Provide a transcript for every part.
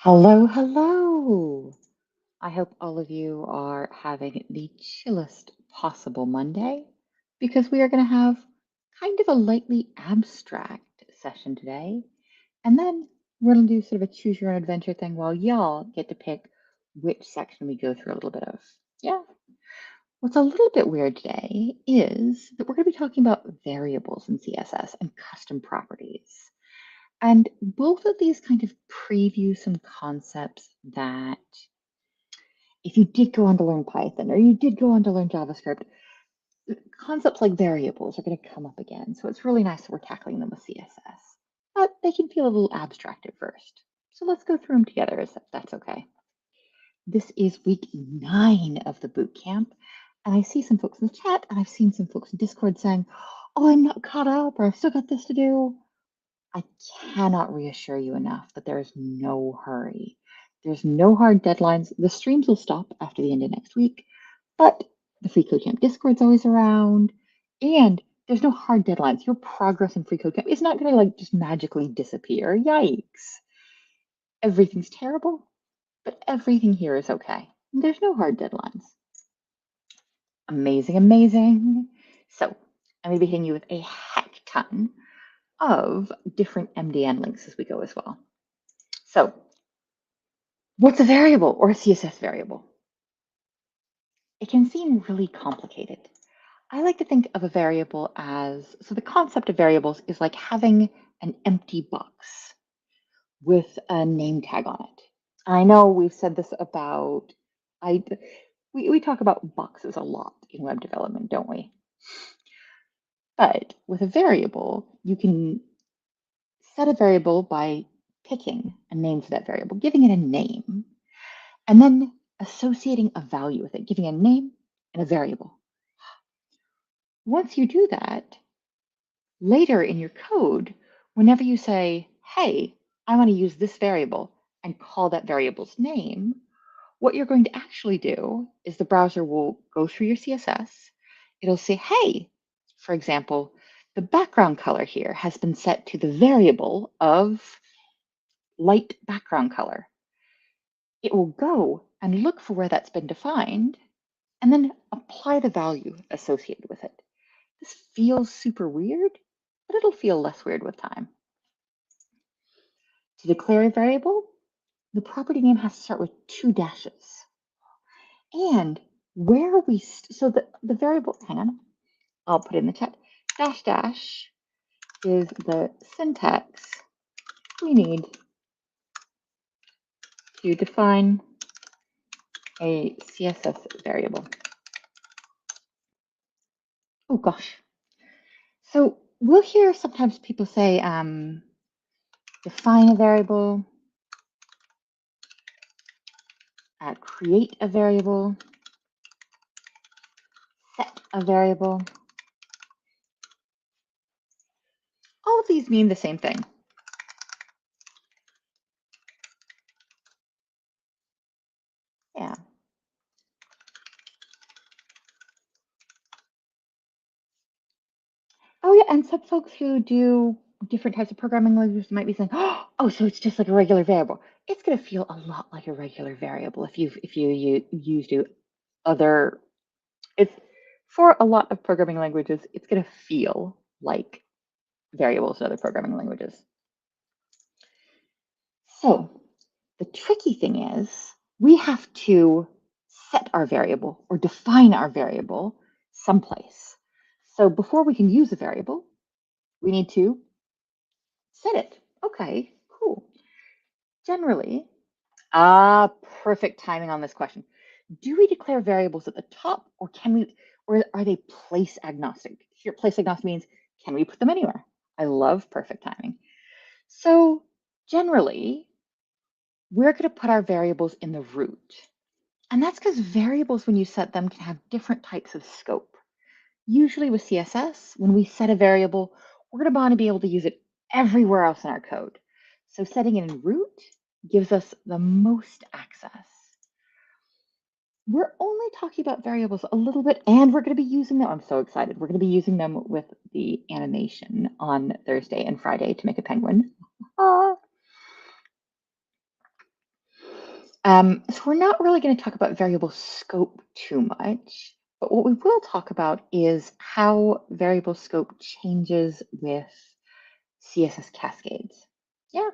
Hello, hello. I hope all of you are having the chillest possible Monday because we are going to have kind of a lightly abstract session today. And then we're going to do sort of a choose your own adventure thing while y'all get to pick which section we go through a little bit of. Yeah. What's a little bit weird today is that we're going to be talking about variables in CSS and custom properties. And both of these kind of preview some concepts that if you did go on to learn Python or you did go on to learn JavaScript, concepts like variables are going to come up again. So it's really nice that we're tackling them with CSS. But they can feel a little abstract at first. So let's go through them together if that's okay. This is week 9 of the boot camp. And I see some folks in the chat and I've seen some folks in Discord saying, oh, I'm not caught up or I've still got this to do. I cannot reassure you enough that there is no hurry. There's no hard deadlines. The streams will stop after the end of next week, but the Free Code Camp Discord's always around, and there's no hard deadlines. Your progress in Free Code Camp is not going to like just magically disappear. Yikes! Everything's terrible, but everything here is okay. There's no hard deadlines. Amazing, amazing. So I'm going to be hitting you with a heck ton of different MDN links as we go as well. So what's a variable or a CSS variable? It can seem really complicated. I like to think of a variable as, so the concept of variables is like having an empty box with a name tag on it. I know we've said this about, we talk about boxes a lot in web development, don't we? But with a variable, you can set a variable by picking a name for that variable, giving it a name, and then associating a value with it, giving a name and a variable. Once you do that, later in your code, whenever you say, hey, I want to use this variable and call that variable's name, what you're going to actually do is the browser will go through your CSS. It'll say, hey, for example, the background color here has been set to the variable of light background color. It will go and look for where that's been defined and then apply the value associated with it. This feels super weird, but it'll feel less weird with time. To declare a variable, the property name has to start with 2 dashes. And where we, so the variable, hang on, I'll put it in the chat. Dash dash is the syntax we need to define a CSS variable. Oh gosh. So we'll hear sometimes people say, define a variable, create a variable, set a variable. All of these mean the same thing. Yeah. Oh yeah, and some folks who do different types of programming languages might be saying, oh, so it's just like a regular variable. It's going to feel a lot like a regular variable if you use other. It's for a lot of programming languages. It's going to feel like variables in other programming languages. So the tricky thing is we have to set our variable or define our variable someplace. So before we can use a variable, we need to set it. Okay, cool. Generally, perfect timing on this question. Do we declare variables at the top or are they place agnostic? Here, place agnostic means, can we put them anywhere? I love perfect timing. So generally, we're going to put our variables in the root. And that's because variables, when you set them, can have different types of scope. Usually with CSS, when we set a variable, we're going to want to be able to use it everywhere else in our code. So setting it in root gives us the most access. We're only talking about variables a little bit, and we're going to be using them. I'm so excited. We're going to be using them with the animation on Thursday and Friday to make a penguin. So we're not really going to talk about variable scope too much, but what we will talk about is how variable scope changes with CSS cascades. Yeah,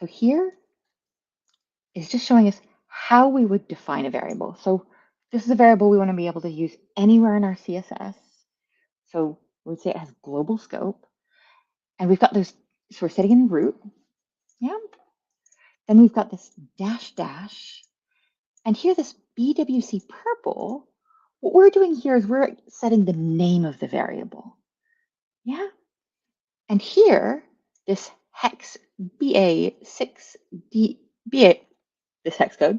so here is just showing us how we would define a variable. So this is a variable we want to be able to use anywhere in our CSS. So we would say it has global scope. And we've got those, so we're setting in root. Yeah. Then we've got this dash dash. And here, this BWC purple, what we're doing here is we're setting the name of the variable. Yeah. And here, this hex BA6D, BA, this hex code,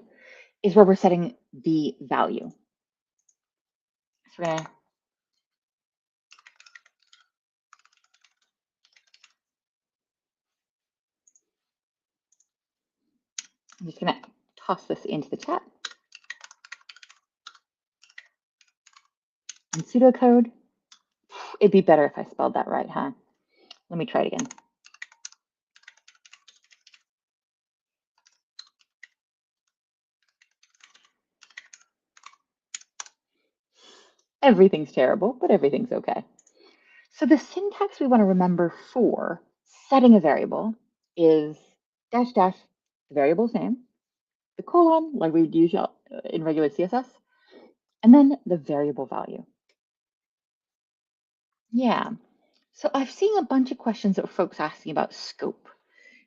is where we're setting the value. So I'm just gonna toss this into the chat. And pseudocode, it'd be better if I spelled that right, huh? Let me try it again. Everything's terrible, but everything's okay. So the syntax we want to remember for setting a variable is dash dash the variable's name, the colon, like we would use in regular CSS, and then the variable value. Yeah. So I've seen a bunch of questions that folks asking about scope.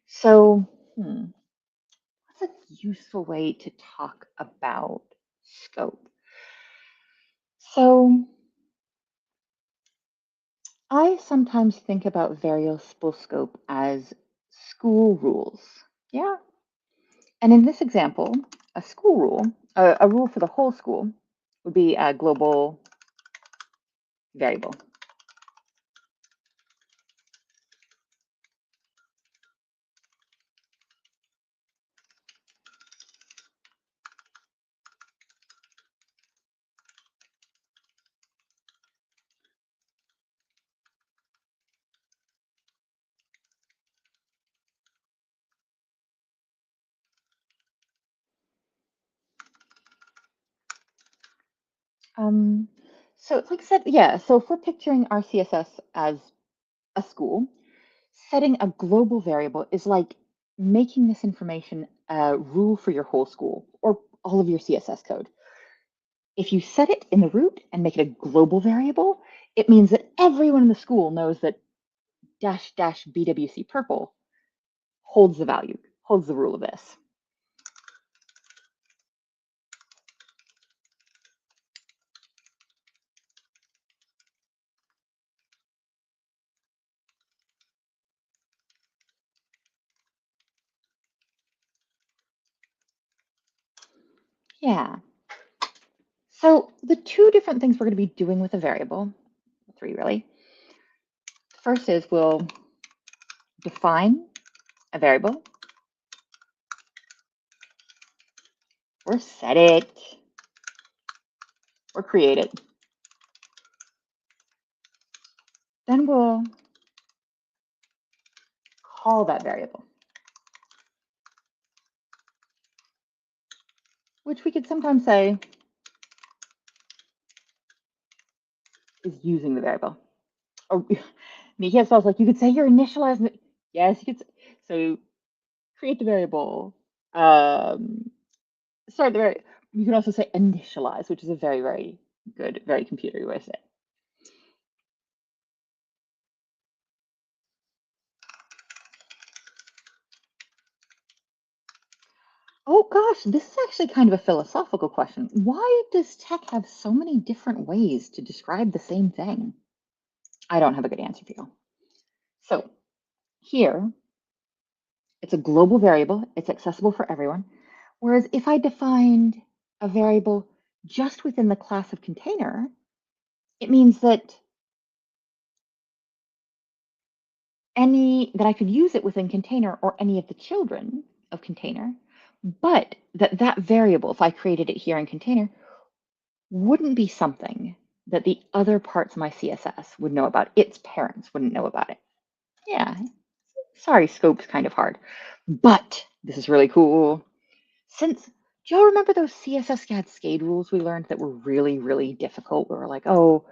So what's a useful way to talk about scope? So I sometimes think about variable scope as school rules. Yeah. And in this example, a school rule, a rule for the whole school would be a global variable. So like I said, yeah, so if we're picturing our CSS as a school, setting a global variable is like making this information a rule for your whole school or all of your CSS code. If you set it in the root and make it a global variable, it means that everyone in the school knows that dash dash BWC purple holds the value, holds the rule of this. Yeah. So the two different things we're going to be doing with a variable, three really. First is we'll define a variable or set it or create it. Then we'll call that variable, which we could sometimes say is using the variable. Or Nikia spells like you could say you're initializing it. Yes, you could. So create the variable. Start the variable. You can also say initialize, which is a very, very good, very computery way to say it. Oh gosh, this is actually kind of a philosophical question. Why does tech have so many different ways to describe the same thing? I don't have a good answer for you. So here, it's a global variable. It's accessible for everyone. Whereas if I defined a variable just within the class of container, it means that I could use it within container or any of the children of container, but that variable, if I created it here in container, wouldn't be something that the other parts of my CSS would know about. Its parents wouldn't know about it. Yeah, Sorry, scope's kind of hard, but this is really cool. Since Do y'all remember those CSS cascade rules we learned that were really, really difficult? We were like, oh,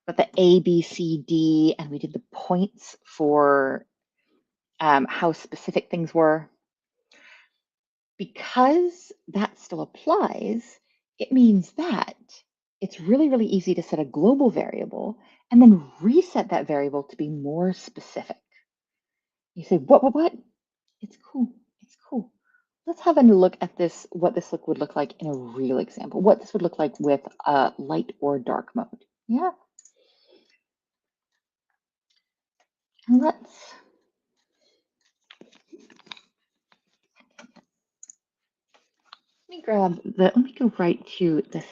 but the A, B, C, D, and we did the points for how specific things were. Because that still applies, it means that it's really, really easy to set a global variable and then reset that variable to be more specific. You say, what? It's cool. It's cool. Let's have a look at this, what this look would look like in a real example, what this would look like with a light or dark mode. Yeah. And let me go right to the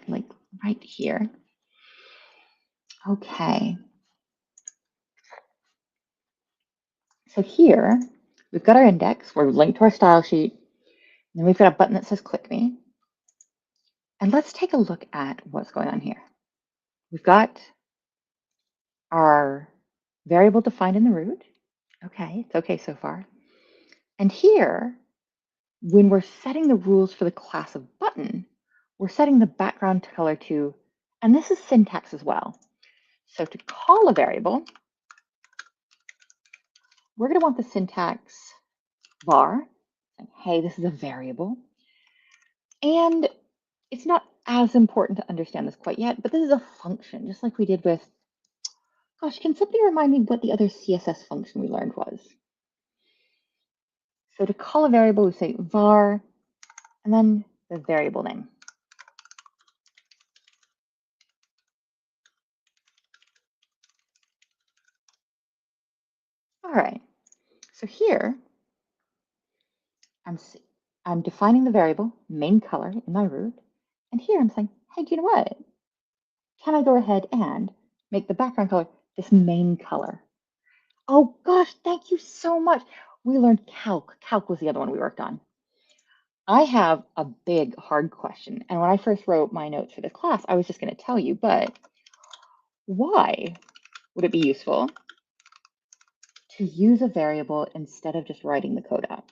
like right here. Okay. So here we've got our index, we're linked to our style sheet, and then we've got a button that says click me. And let's take a look at what's going on here. We've got our variable defined in the root. Okay, it's okay so far. And here, when we're setting the rules for the class of button, we're setting the background color to, and this is syntax as well. So to call a variable, we're going to want the syntax var. Hey, this is a variable. And it's not as important to understand this quite yet, but this is a function, just like we did with, gosh, can somebody remind me what the other CSS function we learned was? So to call a variable, we say var, and then the variable name. All right, so here, I'm defining the variable main color in my root, and here I'm saying, hey, do you know what? Can I go ahead and make the background color this main color? Oh gosh, thank you so much. We learned calc. Calc was the other one we worked on. I have a big, hard question. And when I first wrote my notes for this class, I was just going to tell you, but why would it be useful to use a variable instead of just writing the code out?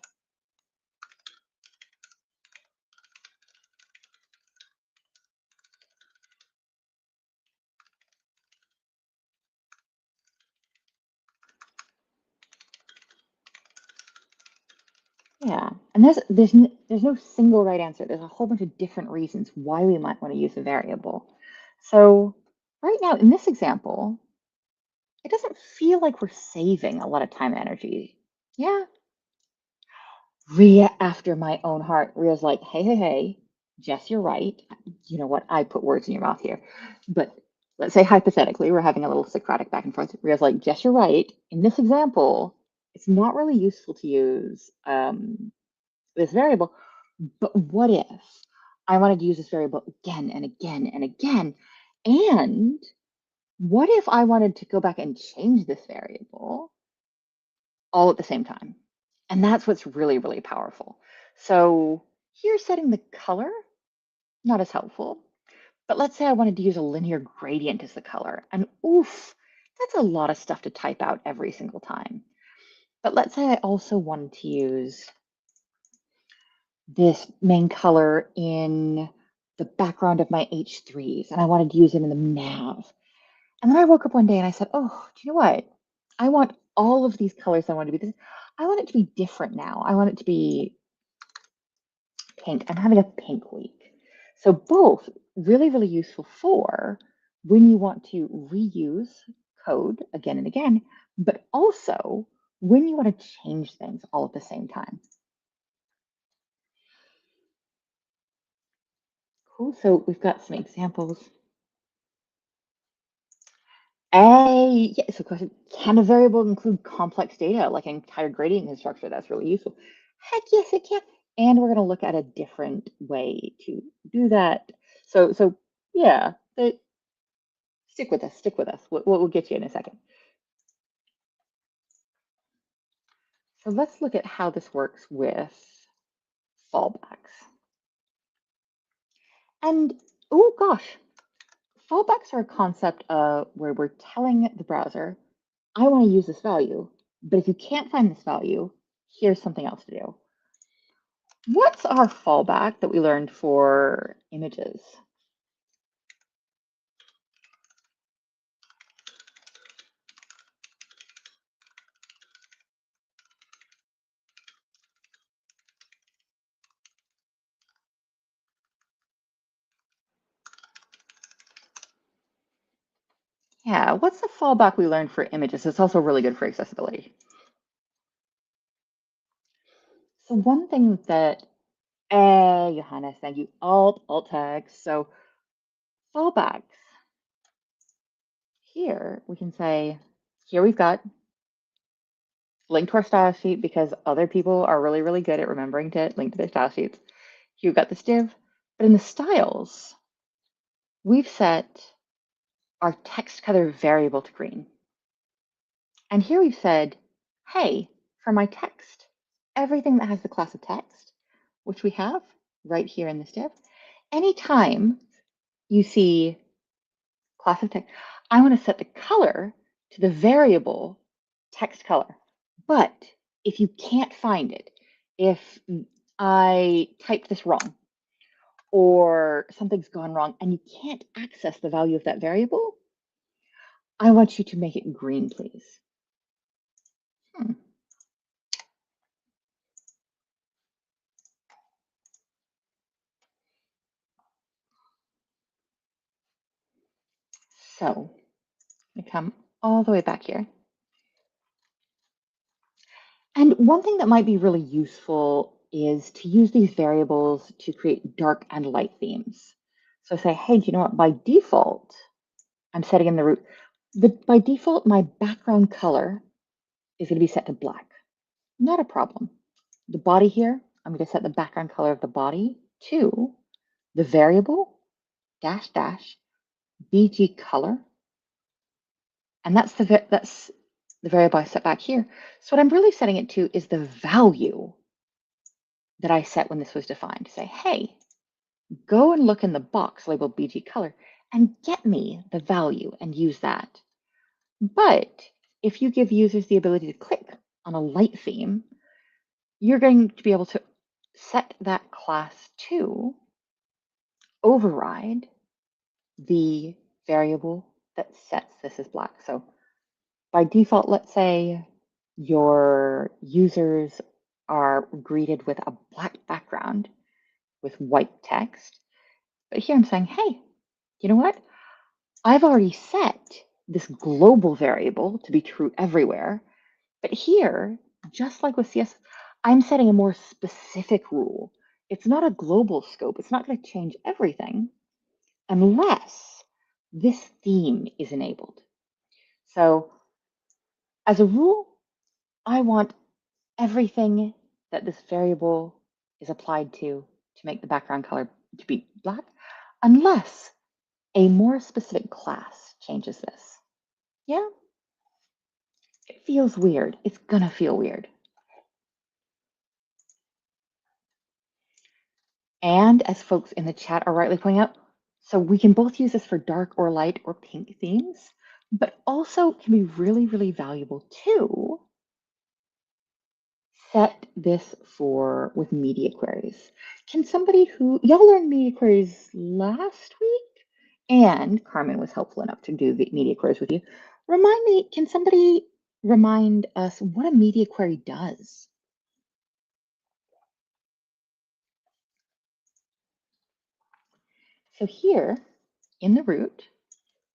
Yeah, and there's no single right answer. There's a whole bunch of different reasons why we might want to use a variable. So right now in this example, it doesn't feel like we're saving a lot of time and energy. Yeah, Rhea after my own heart. Rhea's like, hey, Jess, you're right. You know what? I put words in your mouth here. But let's say hypothetically, we're having a little Socratic back and forth. Rhea's like, Jess, you're right. In this example, it's not really useful to use this variable. But what if I wanted to use this variable again and again and again? And what if I wanted to go back and change this variable all at the same time? And that's what's really, really powerful. So here setting the color, not as helpful. But let's say I wanted to use a linear gradient as the color. And oof, that's a lot of stuff to type out every single time. But let's say I also wanted to use this main color in the background of my H3s, and I wanted to use it in the nav. And then I woke up one day and I said, oh, do you know what? I want all of these colors I want to be this. I want it to be different now. I want it to be pink. I'm having a pink week. So both really, really useful for when you want to reuse code again and again, but also when you want to change things all at the same time. Cool. So we've got some examples. Yeah, so question, can a variable include complex data like an entire gradient structure? That's really useful. Heck yes, it can. And we're going to look at a different way to do that. So yeah, stick with us, stick with us. We'll get you in a second. So let's look at how this works with fallbacks. And oh gosh, fallbacks are a concept where we're telling the browser, I want to use this value, But if you can't find this value, here's something else to do. What's our fallback that we learned for images? Yeah, what's the fallback we learned for images? It's also really good for accessibility. So one thing that, Johannes, thank you, alt text. So fallbacks. Here we can say, here we've got link to our style sheet because other people are really, really good at remembering to link to their style sheets. Here we've got this div, but in the styles, we've set our text color variable to green. And here we've said, hey, for my text, everything that has the class of text, which we have right here in this div, anytime you see class of text, I want to set the color to the variable text color. But if you can't find it, if I typed this wrong or something's gone wrong and you can't access the value of that variable, I want you to make it green, please. So I come all the way back here. And one thing that might be really useful is to use these variables to create dark and light themes. So say, hey, do you know what? By default, I'm setting in the root. By default, my background color is going to be set to black. Not a problem. The body here, I'm going to set the background color of the body to the variable dash dash bg color. And that's the variable I set back here. So what I'm really setting it to is the value that I set when this was defined. Say, hey, go and look in the box labeled BG color and get me the value and use that. But if you give users the ability to click on a light theme, you're going to be able to set that class to override the variable that sets this as black. So by default, let's say your users are greeted with a black background with white text. But here I'm saying, hey, you know what? I've already set this global variable to be true everywhere. But here, just like with CSS, I'm setting a more specific rule. It's not a global scope. It's not going to change everything unless this theme is enabled. So as a rule, I want everything that this variable is applied to make the background color to be black, unless a more specific class changes this. Yeah, it feels weird. It's gonna feel weird. And as folks in the chat are rightly pointing out, so we can both use this for dark or light or pink themes, but also can be really, really valuable to set this for with media queries. Can somebody y'all learned media queries last week? And Carmen was helpful enough to do the media queries with you. Can somebody remind us what a media query does? So here in the root,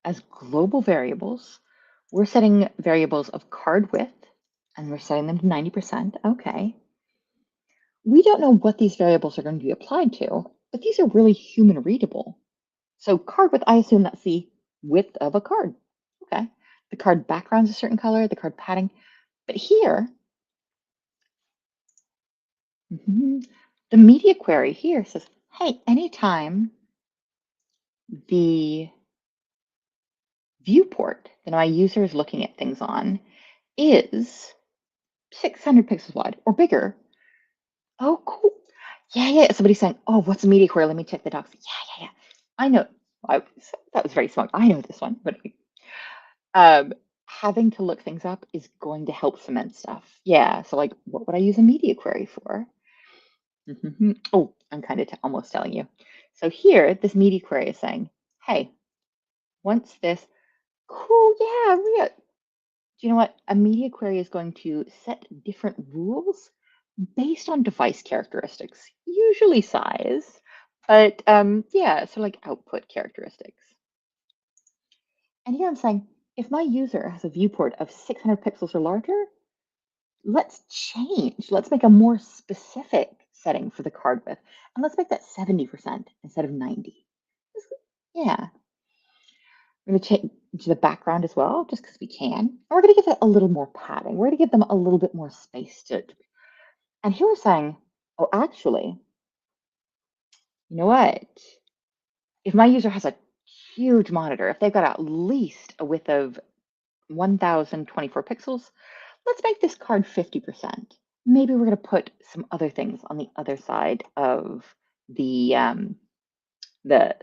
as global variables, we're setting variables of card width, and we're setting them to 90%. Okay. We don't know what these variables are going to be applied to, but these are really human readable. So card width, I assume that's the width of a card. Okay. The card background's a certain color, the card padding. But here, the media query here says, hey, anytime the viewport that my user is looking at things on is 600 pixels wide or bigger. Oh, cool. Yeah. Somebody's saying, oh, what's a media query? Let me check the docs. Yeah. I know. That was very smart. I know this one. But having to look things up is going to help cement stuff. Yeah. So, like, what would I use a media query for? Oh, I'm kind of almost telling you. So here, this media query is saying, hey, once this, cool, yeah, do you know what? A media query is going to set different rules based on device characteristics, usually size, but yeah, so like output characteristics. And here I'm saying, if my user has a viewport of 600 pixels or larger, let's change. Let's make a more specific setting for the card width. And let's make that 70% instead of 90. Yeah. We're going to change the background as well, just because we can. And we're going to give it a little more padding. We're going to give them a little bit more space to. And here we're saying, oh, actually, you know what? If my user has a huge monitor, if they've got at least a width of 1024 pixels, let's make this card 50%. Maybe we're going to put some other things on the other side of the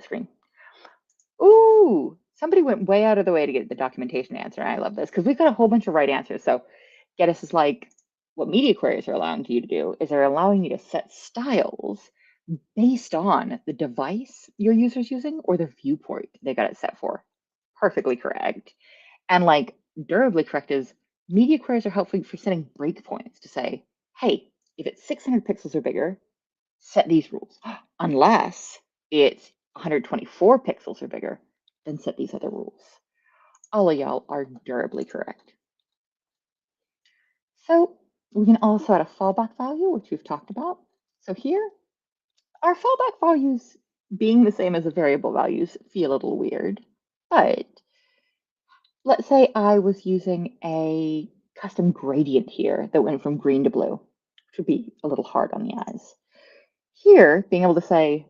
screen. Ooh, somebody went way out of the way to get the documentation answer. And I love this because we've got a whole bunch of right answers. So Geddes is like, what media queries are allowing you to do is they're allowing you to set styles based on the device your user's using or the viewport they got it set for. Perfectly correct. And like durably correct is media queries are helpful for setting breakpoints to say, hey, if it's 600 pixels or bigger, set these rules. Unless it's 124 pixels or bigger, then set these other rules. All of y'all are durably correct. So we can also add a fallback value, which we've talked about. So here, our fallback values being the same as the variable values feel a little weird, but let's say I was using a custom gradient here that went from green to blue, which would be a little hard on the eyes. Here, being able to say,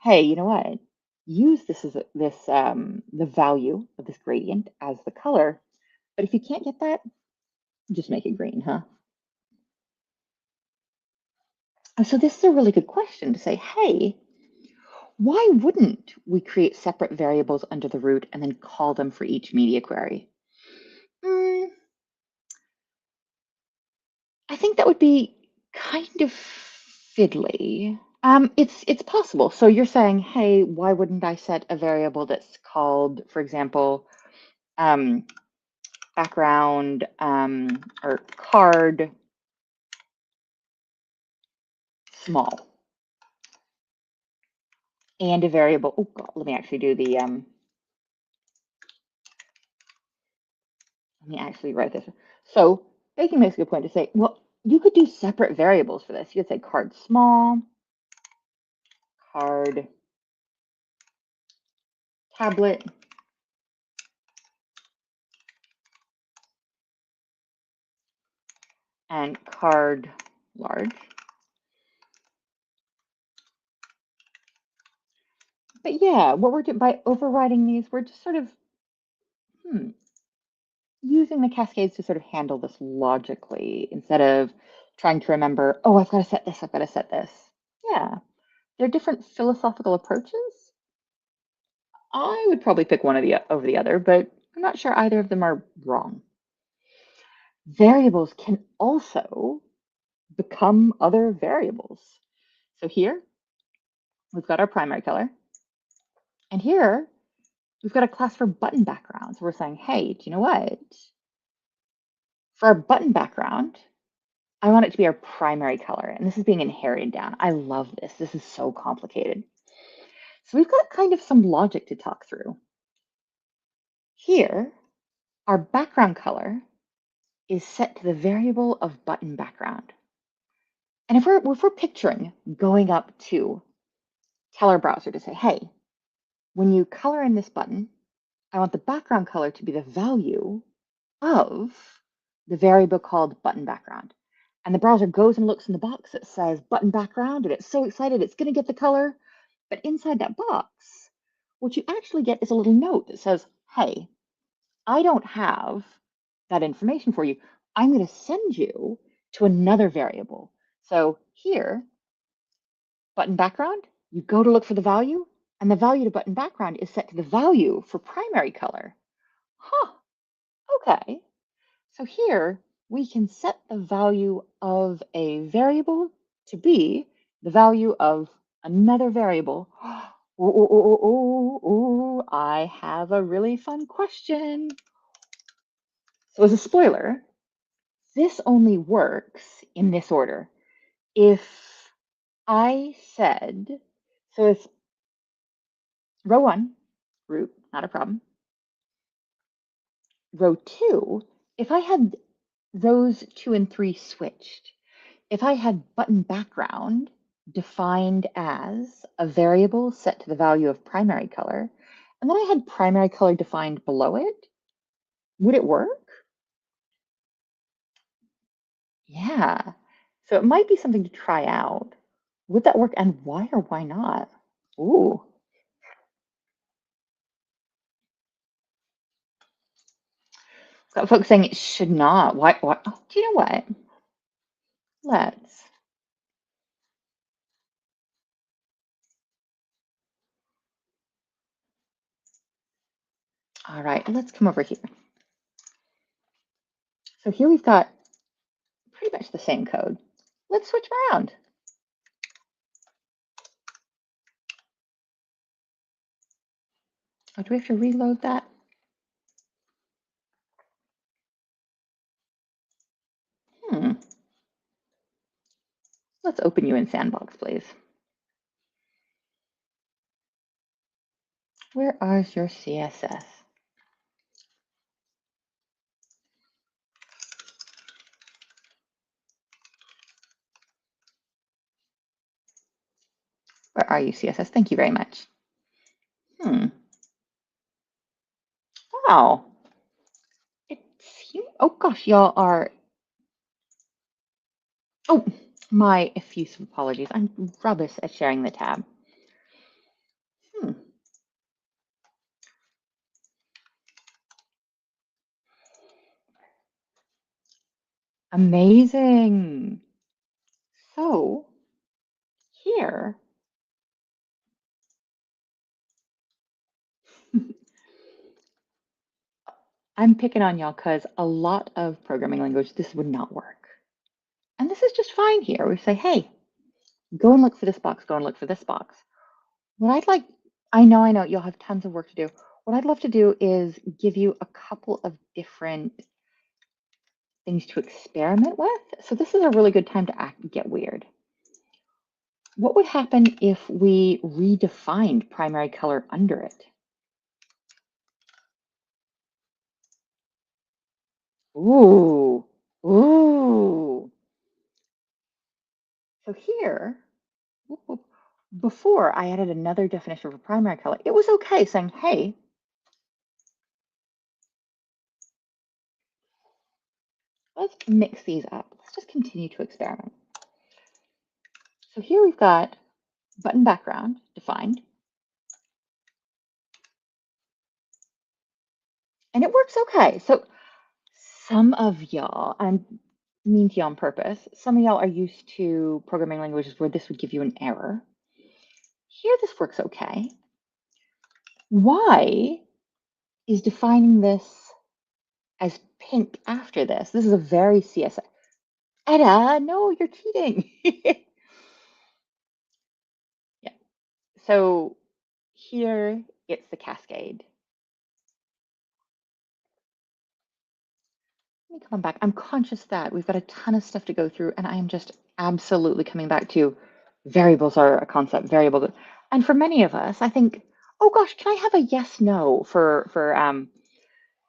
hey, you know what? Use this as the value of this gradient as the color, but if you can't get that, just make it green, huh? And so this is a really good question to say, hey, why wouldn't we create separate variables under the root and then call them for each media query? I think that would be kind of fiddly. It's possible. So you're saying, hey, why wouldn't I set a variable that's called, for example, um, background or card small and a variable. Oh God, let me actually do the let me actually write this. So Bacon makes a good point to say, well, you could do separate variables for this. You could say card small, card tablet, and card large. But yeah, what we're doing by overriding these, we're just sort of using the cascades to sort of handle this logically instead of trying to remember, oh, I've got to set this, I've got to set this. Yeah, they're different philosophical approaches. I would probably pick one of the over the other, but I'm not sure either of them are wrong. Variables can also become other variables. So here, we've got our primary color. And here, we've got a class for button backgrounds. We're saying, hey, do you know what? For our button background, I want it to be our primary color. And this is being inherited down. I love this. This is so complicated. So we've got kind of some logic to talk through. Here, our background color is set to the variable of button background. And if we're picturing going up to tell our browser to say, hey, when you color in this button, I want the background color to be the value of the variable called button background. And the browser goes and looks in the box that says button background, and it's so excited it's going to get the color. But inside that box, what you actually get is a little note that says, hey, I don't have that information for you. I'm going to send you to another variable. So here, button background, you go to look for the value, and the value to button background is set to the value for primary color. Huh, Okay. So here we can set the value of a variable to be the value of another variable. Ooh, ooh, ooh, ooh, ooh, ooh, I have a really fun question. So as a spoiler, this only works in this order. If I said, so if row one, root, not a problem. Row two, if I had rows two and three switched, if I had button background defined as a variable set to the value of primary color, and then I had primary color defined below it, would it work? Yeah. So it might be something to try out. Would that work and why or why not? Ooh, got folks saying it should not. Why? Oh, do you know what? Let's. All right, let's come over here. So here we've got pretty much the same code. Let's switch around. Oh, do we have to reload that? Hmm. Let's open you in Sandbox, please. Where is your CSS? Where are you, CSS? Thank you very much. Hmm. Wow. Oh gosh, y'all are. Oh, my effusive apologies. I'm rubbish at sharing the tab. Hmm. Amazing. So here, I'm picking on y'all because a lot of programming language, this would not work. And this is just fine here. We say, hey, go and look for this box, go and look for this box. What I'd like, I know, you'll have tons of work to do. What I'd love to do is give you a couple of different things to experiment with. So this is a really good time to get weird. What would happen if we redefined primary color under it? Ooh, ooh. So here, before I added another definition for primary color, it was okay saying, hey, let's mix these up. Let's just continue to experiment. So here we've got button background defined. And it works okay. So some of y'all, and I mean to y'all on purpose, some of y'all are used to programming languages where this would give you an error. Here, this works okay. Why is defining this as pink after this? This is a very CSS. Edda, no, you're cheating. Yeah. So here it's the cascade. Let me come back. I'm conscious that we've got a ton of stuff to go through, and I am just absolutely coming back to variables are a concept, variable. And for many of us, I think, oh gosh, can I have a yes, no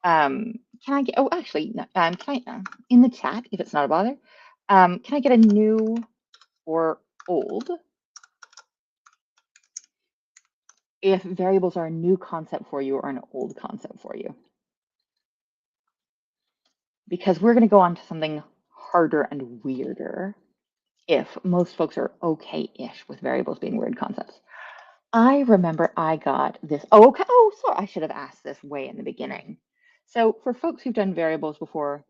can I get, oh, actually, no, can I, in the chat, if it's not a bother, can I get a new or old if variables are a new concept for you or an old concept for you? Because we're going to go on to something harder and weirder if most folks are okay-ish with variables being weird concepts. I remember I got this. Oh, okay. Oh, sorry. I should have asked this way in the beginning. So for folks who've done variables before,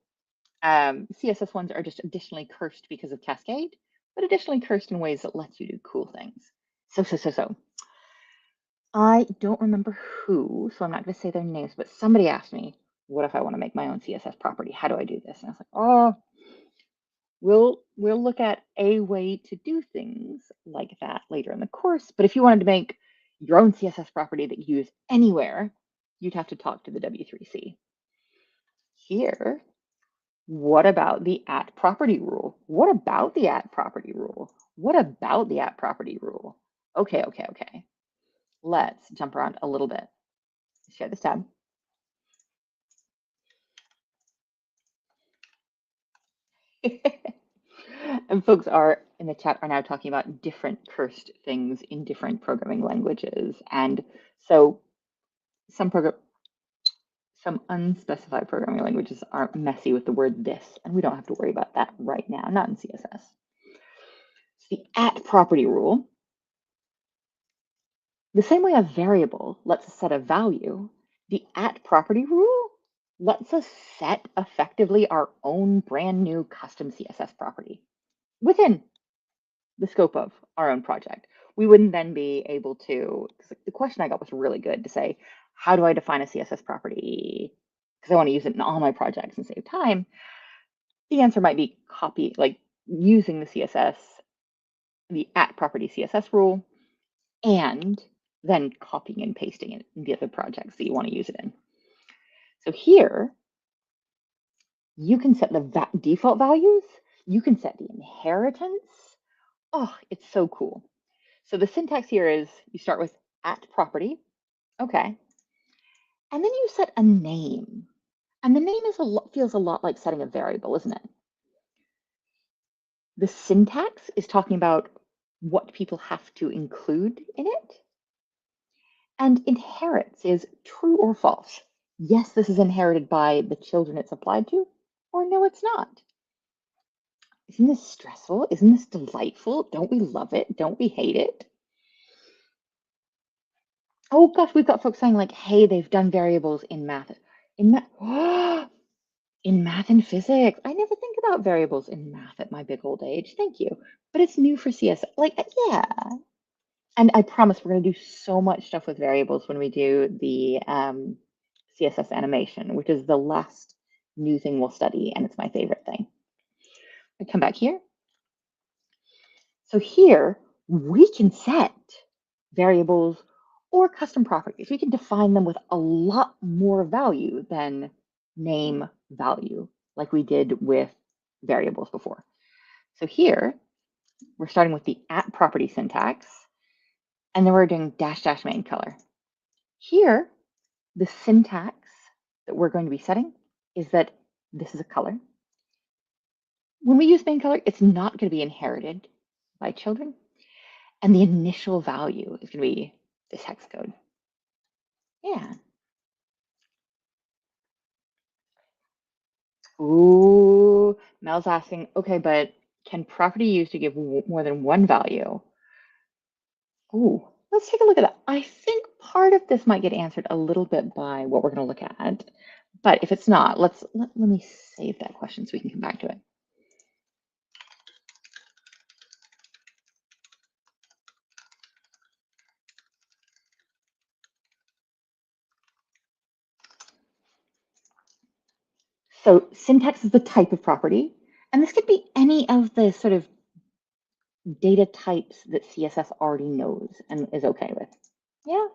CSS ones are just additionally cursed because of Cascade, but additionally cursed in ways that lets you do cool things. So. I don't remember who, so I'm not going to say their names, but somebody asked me, what if I want to make my own CSS property? How do I do this? And I was like, oh, we'll look at a way to do things like that later in the course. But if you wanted to make your own CSS property that you use anywhere, you'd have to talk to the W3C. Here, what about the at property rule? What about the at property rule? What about the at property rule? Okay. Let's jump around a little bit. Share this tab. And folks are in the chat are now talking about different cursed things in different programming languages. And so some unspecified programming languages are messy with the word this, and we don't have to worry about that right now, not in CSS. It's the at property rule. The same way a variable lets us set a value, the at property rule lets us set effectively our own brand new custom CSS property within the scope of our own project. We wouldn't then be able to, because the question I got was really good to say, how do I define a CSS property? Because I want to use it in all my projects and save time. The answer might be using the CSS, the at property CSS rule, and then copying and pasting it in the other projects that you want to use it in. So here, you can set the default values. You can set the inheritance. Oh, it's so cool. So the syntax here is you start with at property. Okay. And then you set a name. And the name feels a lot like setting a variable, isn't it? The syntax is talking about what people have to include in it. And inherits is true or false. Yes, this is inherited by the children it's applied to, or no, it's not. Isn't this stressful? Isn't this delightful? Don't we love it? Don't we hate it? Oh gosh, we've got folks saying like, hey, they've done variables in math. In math, in math and physics. I never think about variables in math at my big old age. Thank you. But it's new for CSS. Like, yeah. And I promise we're going to do so much stuff with variables when we do the CSS animation, which is the last new thing we'll study, and it's my favorite thing. I come back here. So here, we can set variables or custom properties. We can define them with a lot more value than name value, like we did with variables before. So here, we're starting with the at property syntax, and then we're doing dash dash main color. Here, the syntax that we're going to be setting is that this is a color. When we use main color, it's not going to be inherited by children. And the initial value is going to be this hex code. Yeah. Ooh, Mel's asking, okay, but can property used to give more than one value? Ooh, let's take a look at that. I think part of this might get answered a little bit by what we're going to look at. But if it's not, let me save that question so we can come back to it. So syntax is the type of property, and this could be any of the sort of data types that CSS already knows and is okay with. Yeah.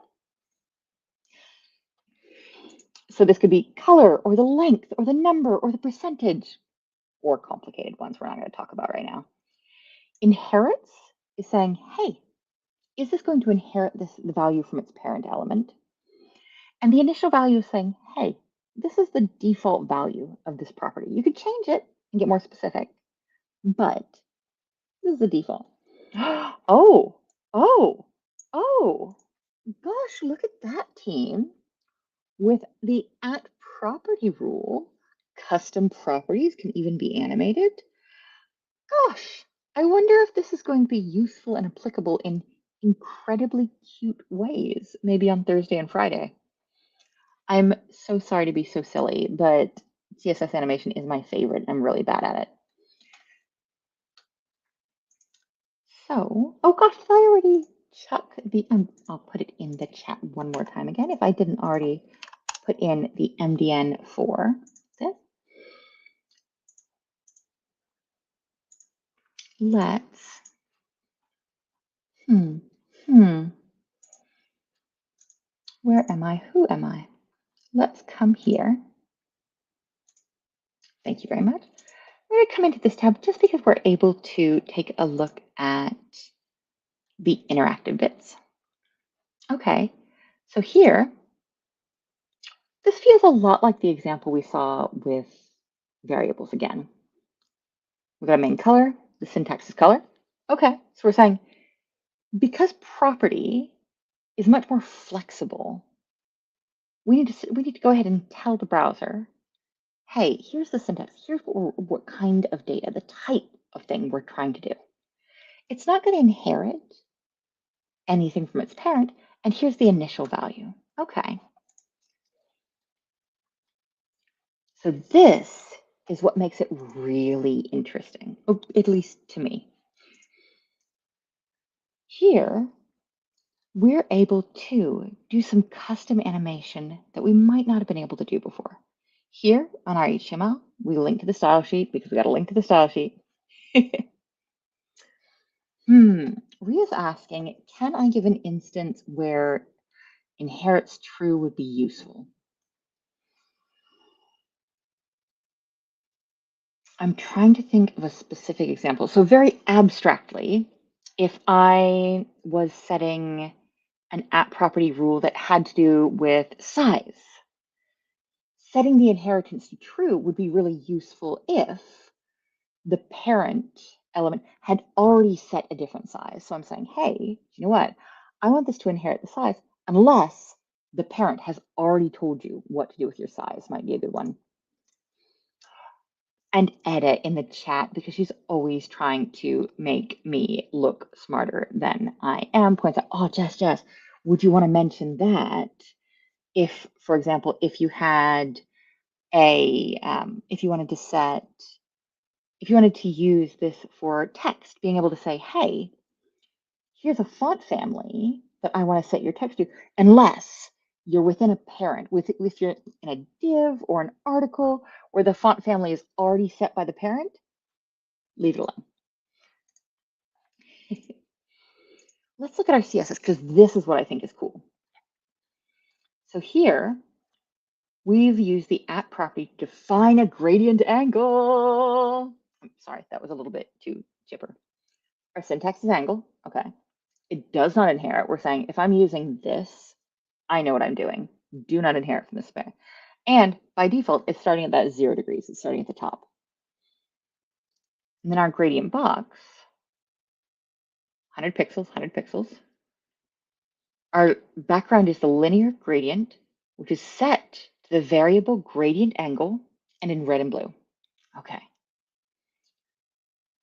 So this could be color or the length or the number or the percentage or complicated ones we're not going to talk about right now. Inherits is saying, hey, is this going to inherit the value from its parent element? And the initial value is saying, hey, this is the default value of this property. You could change it and get more specific, but this is the default. Oh, gosh, look at that team. With the at property rule, custom properties can even be animated. Gosh, I wonder if this is going to be useful and applicable in incredibly cute ways, maybe on Thursday and Friday. I'm so sorry to be so silly, but CSS animation is my favorite. I'm really bad at it. So, oh gosh, did I already chuck the, I'll put it in the chat one more time again if I didn't already put in the MDN for this. Let's, hmm, hmm, where am I? Who am I? Let's come here. Thank you very much. We're going to come into this tab just because we're able to take a look at the interactive bits. Okay, so here, this feels a lot like the example we saw with variables again. We've got a main color, the syntax is color. Okay, so we're saying because property is much more flexible, we need to go ahead and tell the browser, hey, here's the syntax, here's what kind of data, the type of thing we're trying to do. It's not going to inherit anything from its parent, and here's the initial value. Okay. So this is what makes it really interesting, at least to me. Here, we're able to do some custom animation that we might not have been able to do before. Here on our HTML, we link to the style sheet because we got to link to the style sheet. Ria's asking, can I give an instance where inherits true would be useful? I'm trying to think of a specific example. So very abstractly, if I was setting an app property rule that had to do with size, setting the inheritance to true would be really useful if the parent element had already set a different size. So I'm saying, hey, you know what? I want this to inherit the size unless the parent has already told you what to do with your size, might be a good one. And Edit in the chat, because she's always trying to make me look smarter than I am, points out, oh, Jess, would you want to mention that if, for example, if you had if you wanted to set, if you wanted to use this for text, being able to say, hey, here's a font family that I want to set your text to, unless you're within a parent, if you're in a div or an article where the font family is already set by the parent, leave it alone. Let's look at our CSS because this is what I think is cool. So here, we've used the app property to define a gradient angle. I'm sorry, that was a little bit too chipper. Our syntax is angle, okay. It does not inherit. We're saying if I'm using this, I know what I'm doing. Do not inherit from this spec. And by default, it's starting at that 0 degrees. It's starting at the top. And then our gradient box, 100 pixels, 100 pixels. Our background is the linear gradient, which is set to the variable gradient angle and in red and blue. Okay.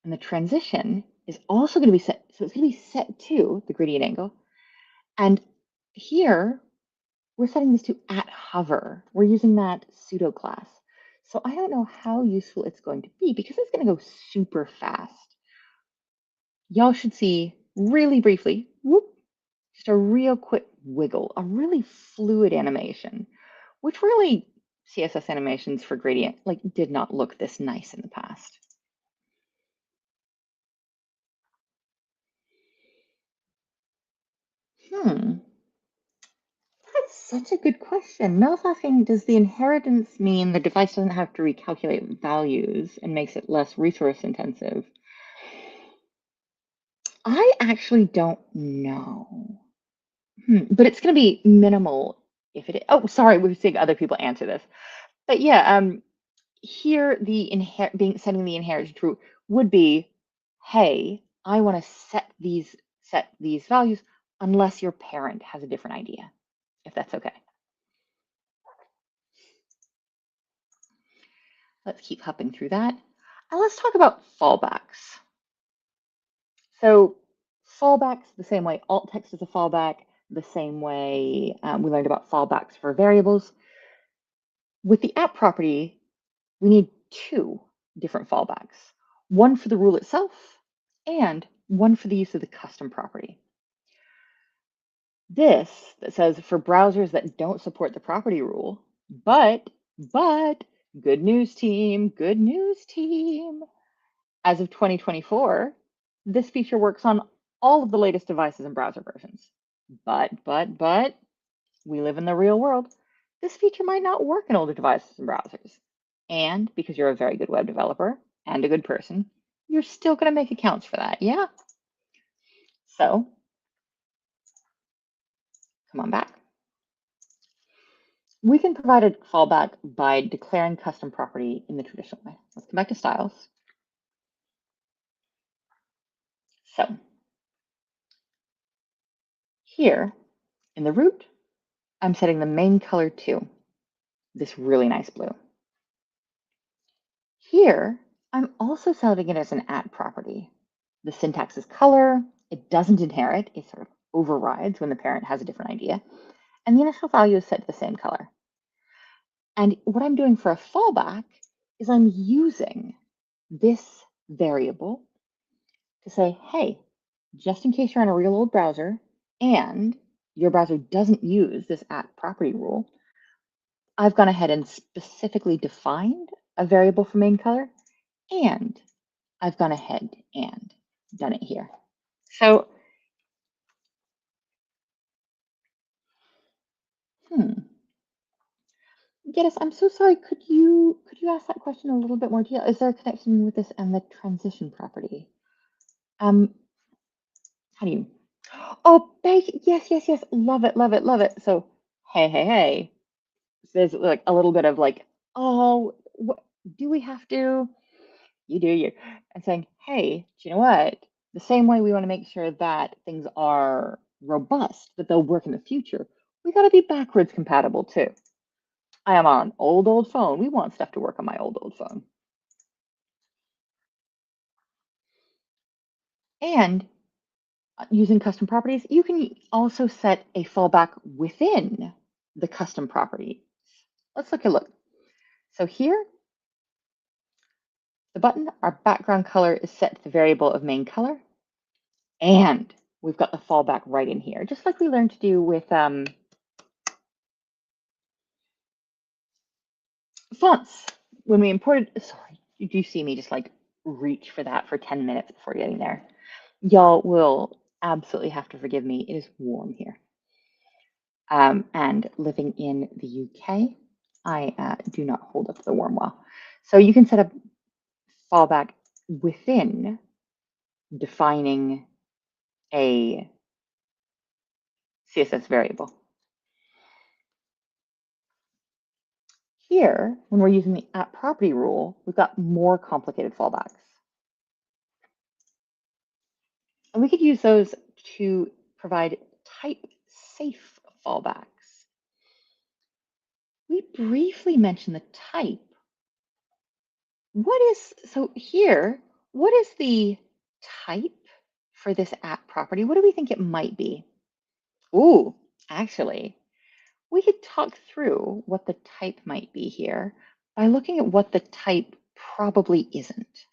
And the transition is also going to be set, so it's going to be set to the gradient angle. And here, we're setting this to @hover. We're using that pseudo class. So I don't know how useful it's going to be because it's going to go super fast. Y'all should see really briefly, whoop, just a real quick wiggle, a really fluid animation, which really CSS animations for gradient did not look this nice in the past. That's such a good question. Mel's asking, does the inheritance mean the device doesn't have to recalculate values and makes it less resource intensive? I actually don't know. But it's going to be minimal if it is. Oh, sorry, we're seeing other people answer this. But yeah, here the setting the inheritance true would be, hey, I want to set these values unless your parent has a different idea, if that's okay. Let's keep hopping through that. And let's talk about fallbacks. So fallbacks, the same way alt text is a fallback, the same way we learned about fallbacks for variables. With the app property, we need two different fallbacks, one for the rule itself and one for the use of the custom property. This that says for browsers that don't support the property rule, But, good news team, good news team. As of 2024, this feature works on all of the latest devices and browser versions. But, we live in the real world. This feature might not work in older devices and browsers. And because you're a very good web developer and a good person, you're still going to make accounts for that. Yeah. So come on back. We can provide a fallback by declaring custom property in the traditional way. Let's come back to styles. So here in the root, I'm setting the main color to this really nice blue. Here, I'm also setting it as an at property. The syntax is color. It doesn't inherit. It sort of overrides when the parent has a different idea. And the initial value is set to the same color. And what I'm doing for a fallback is I'm using this variable to say, hey, just in case you're on a real old browser and your browser doesn't use this at property rule, I've gone ahead and specifically defined a variable for main color, and I've gone ahead and done it here. So, Geddes, I'm so sorry. Could you ask that question a little bit more detail? Is there a connection with this and the transition property? Um, how do you? Oh, bake. Yes. Love it, love it, love it. So, hey. There's like a little bit of like, oh, what do we have to? You do you. And saying, hey, do you know what? The same way we want to make sure that things are robust, that they'll work in the future, we got to be backwards compatible too. I am on an old phone. We want stuff to work on my old phone. And using custom properties, you can also set a fallback within the custom property. Let's look. So here, the button, our background color is set to the variable of main color. And we've got the fallback right in here, just like we learned to do with fonts. When we imported, sorry, did you see me just like reach for that for 10 minutes before getting there? Y'all will absolutely have to forgive me. It is warm here. And living in the UK, I do not hold up the warm well. So you can set up fallback within defining a CSS variable. Here, when we're using the at property rule, we've got more complicated fallbacks. And we could use those to provide type safe fallbacks. We briefly mentioned the type. So here, what is the type for this at property? What do we think it might be? Ooh, actually, we could talk through what the type might be here by looking at what the type probably isn't.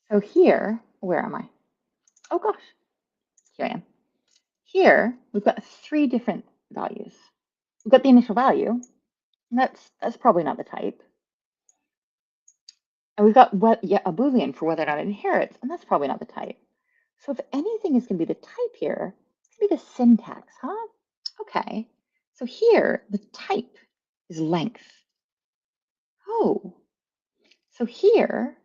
So here, where am I? Oh gosh, here I am. Here, we've got 3 different values. We've got the initial value, and that's probably not the type. And we've got a Boolean for whether or not it inherits, and that's probably not the type. So if anything is going to be the type here, it's going to be the syntax, huh? Okay. So here, the type is length. Oh. So here,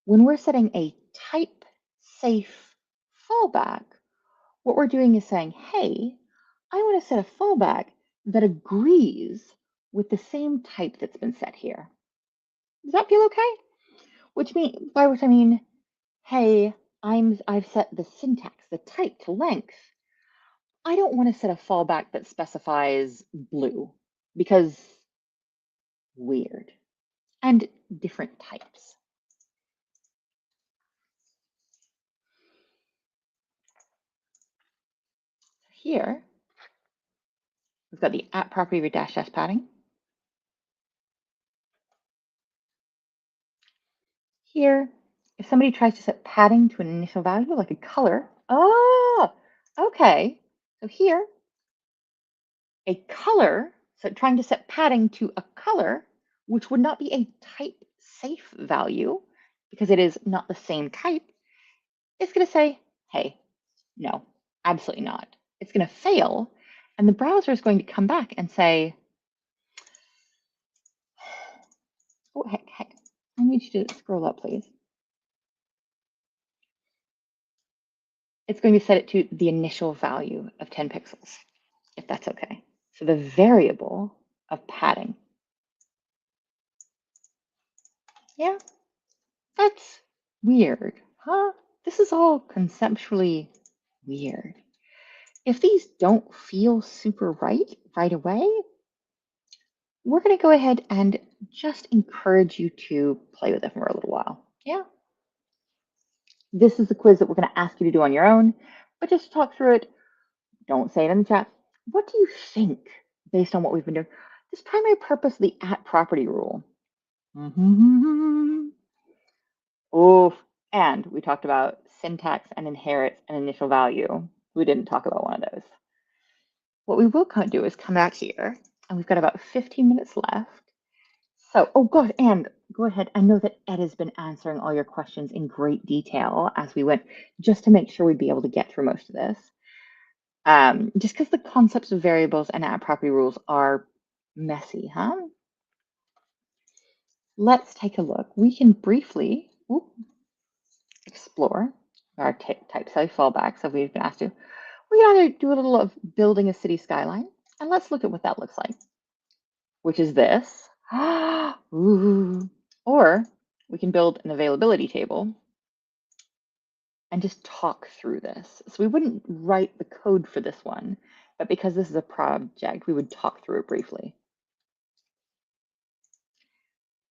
when we're setting a type safe fallback, what we're doing is saying, hey, I want to set a fallback that agrees with the same type that's been set here. Does that feel okay? By which I mean, hey, I've set the syntax, the type to length. I don't want to set a fallback that specifies blue because weird and different types. Here, we've got the at property with --s padding. Here, If somebody tries to set padding to an initial value, like a color, oh, okay. So here, a color, so trying to set padding to a color, which would not be a type safe value because it is not the same type, is going to say, hey, no, absolutely not. It's going to fail. And the browser is going to come back and say, oh, heck, I need you to scroll up, please. It's going to set it to the initial value of 10 pixels, if that's okay. So the variable of padding. Yeah, that's weird, huh? This is all conceptually weird. If these don't feel super right away, we're going to go ahead and just encourage you to play with it for a little while. Yeah. This is the quiz that we're going to ask you to do on your own, but just talk through it. Don't say it in the chat. What do you think, based on what we've been doing? This primary purpose of the at property rule. Oof. And we talked about syntax and inherit and initial value. We didn't talk about one of those. What we will do is come back here, and we've got about 15 minutes left. So, oh gosh, and go ahead. I know that Ed has been answering all your questions in great detail as we went, just to make sure we'd be able to get through most of this. Just because the concepts of variables and at property rules are messy, huh? Let's take a look. We can briefly explore our type safe fallbacks if we've been asked to. We can either do a little of building a city skyline, and let's look at what that looks like, which is this. Ooh. Or we can build an availability table and just talk through this. So we wouldn't write the code for this one, but because this is a project, we would talk through it briefly.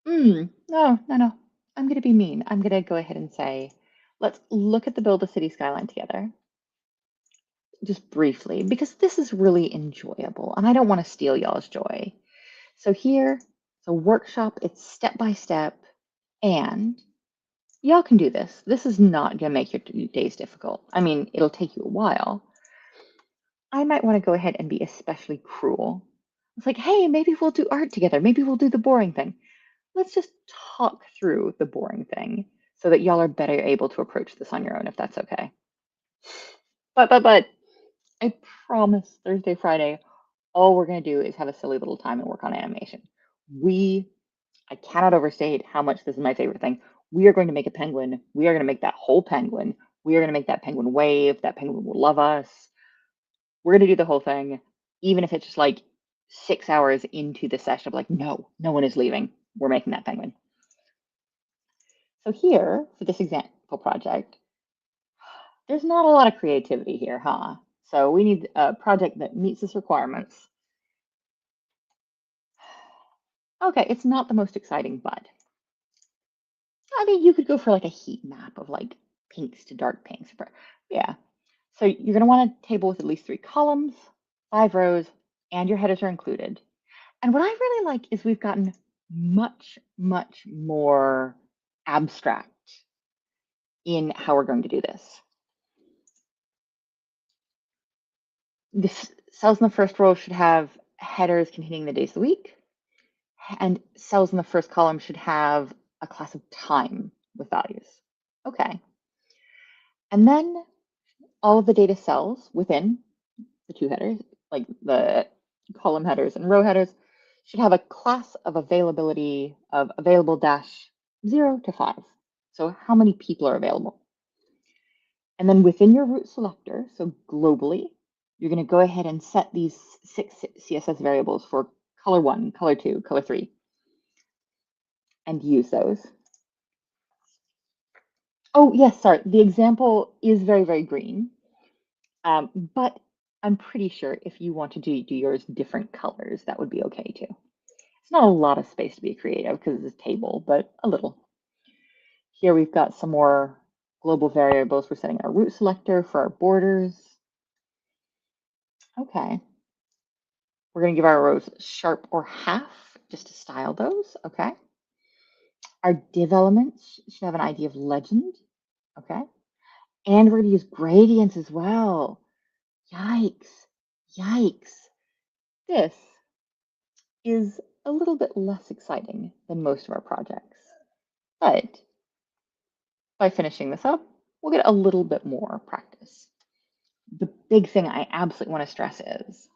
No. I'm going to be mean. I'm going to go ahead and say, let's look at the build a city skyline together. Just briefly, because this is really enjoyable and I don't want to steal y'all's joy. So here, it's a workshop, it's step by step, and y'all can do this. This is not going to make your days difficult. I mean, it'll take you a while. I might want to go ahead and be especially cruel. It's like, hey, maybe we'll do art together. Maybe we'll do the boring thing. Let's just talk through the boring thing so that y'all are better able to approach this on your own, if that's okay. But I promise Thursday, Friday, all we're going to do is have a silly little time and work on animation. I cannot overstate how much this is my favorite thing. We are going to make a penguin. We are going to make that whole penguin. We are going to make that penguin wave. That penguin will love us. We're going to do the whole thing, even if it's just like 6 hours into the session of like, no one is leaving. We're making that penguin. So here, for this example project, there's not a lot of creativity here, huh? So we need a project that meets this requirements. Okay, it's not the most exciting, but I mean, you could go for like a heat map of like pinks to dark pinks. Yeah. So you're going to want a table with at least 3 columns, 5 rows, and your headers are included. And what I really like is we've gotten much more abstract in how we're going to do this. This cells in the first row should have headers containing the days of the week, and cells in the first column should have a class of time with values. Okay. And then all of the data cells within the 2 headers, like the column headers and row headers, should have a class of availability of available dash 0 to 5. So how many people are available? And then within your root selector, so globally, you're going to go ahead and set these 6 CSS variables for color 1, color 2, color 3, and use those. Oh, yes, sorry. The example is very green, but I'm pretty sure if you want to do yours different colors, that would be okay too. It's not a lot of space to be creative because it's a table, but a little. Here we've got some more global variables. We're setting our root selector for our borders. Okay. We're going to give our rows sharp or half just to style those. Okay. Our div elements should have an ID of legend, okay? And we're gonna use gradients as well. Yikes, yikes. This is a little bit less exciting than most of our projects, but by finishing this up, we'll get a little bit more practice. The big thing I absolutely want to stress is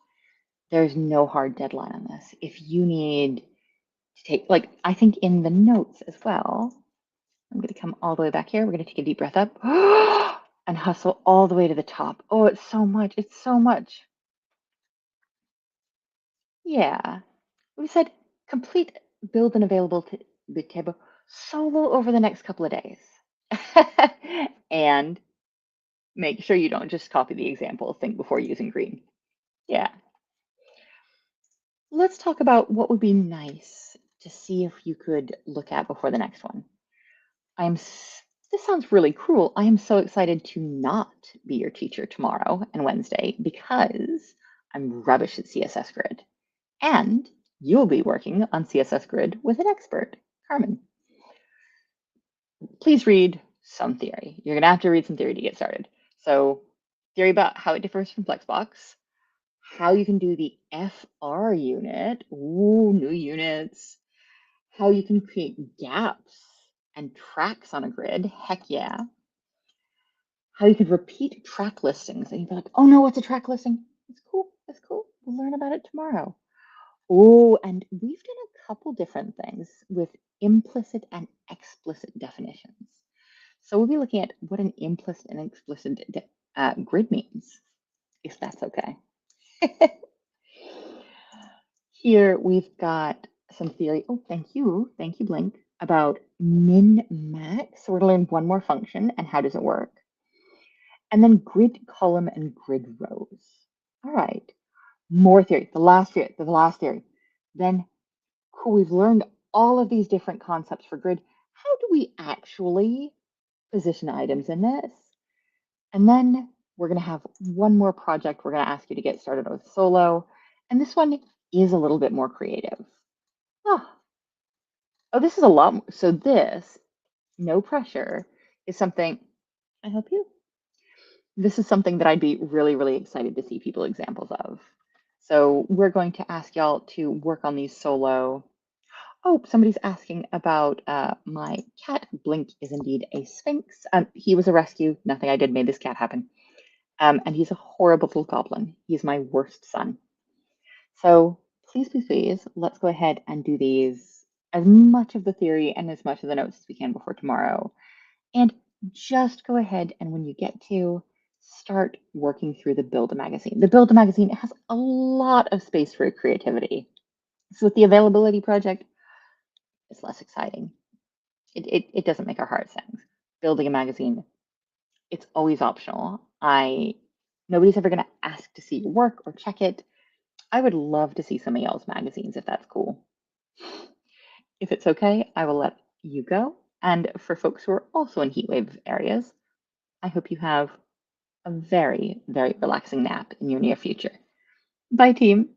there's no hard deadline on this. If you need to take, like, I think in the notes as well, I'm going to come all the way back here. We're going to take a deep breath up and hustle all the way to the top. Oh, it's so much. It's so much. Yeah. We said complete build and available to the table solo over the next couple of days. And make sure you don't just copy the example, think before using green. Yeah. Let's talk about what would be nice to see if you could look at before the next one. This sounds really cruel. I am so excited to not be your teacher tomorrow and Wednesday because I'm rubbish at CSS Grid. And you'll be working on CSS Grid with an expert, Carmen. Please read some theory. You're going to have to read some theory to get started. So, theory about how it differs from Flexbox, how you can do the FR unit, ooh, new units, how you can create gaps and tracks on a grid, heck yeah. How you could repeat track listings and you'd be like, oh no, what's a track listing? It's cool, it's cool. We'll learn about it tomorrow. Oh, and we've done a couple different things with implicit and explicit definitions. So we'll be looking at what an implicit and explicit grid means, if that's okay. Here we've got some theory. Oh, thank you, Blink, about min-max. So we're going to learn one more function and how does it work. And then grid column and grid rows. All right, more theory, the last theory. Then cool, we've learned all of these different concepts for grid. How do we actually position items in this? And then we're going to have one more project we're going to ask you to get started with solo. And this one is a little bit more creative. Oh, this is a lot more. So this, no pressure, is something, I help you. This is something that I'd be really, really excited to see people examples of. So we're going to ask y'all to work on these solo. Oh, somebody's asking about my cat. Blink is indeed a sphinx. He was a rescue. Nothing I did made this cat happen. And he's a horrible little goblin. He's my worst son. So please, please, please, let's go ahead and do these, as much of the theory and as much of the notes as we can before tomorrow. And just go ahead and when you get to, start working through the Build a Magazine. The Build a Magazine has a lot of space for creativity. So with the availability project, it's less exciting. It doesn't make our heart sing. Building a magazine, it's always optional. Nobody's ever going to ask to see your work or check it. I would love to see some of y'all's magazines if that's cool. If it's okay, I will let you go. And for folks who are also in heatwave areas, I hope you have a very, very relaxing nap in your near future. Bye, team.